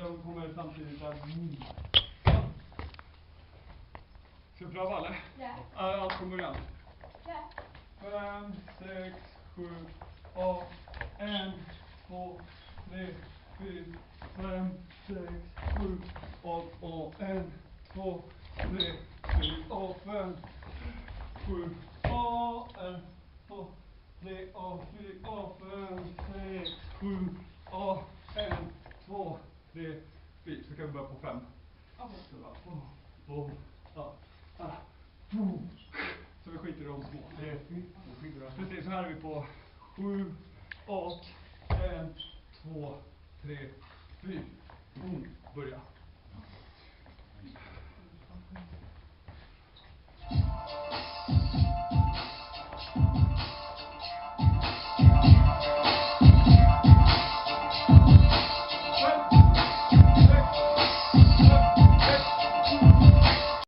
de kommer samtidigt där. Ska vi pröva eller? Ja. Allt från början. Ja. 5, 6, 7, 8, 1, 2, 3, 4, 5, 6, 7, 8, 1, 2, 3, 4, 5, 7, 8, 1, 2, 3, 4, 5, 6, 7, 8, 1, 2, 3, 4. Så kan vi börja på 5. Så vi skiter i de små. Precis, så här är vi på 7, 8, 1, 2, 3, 4. Börja.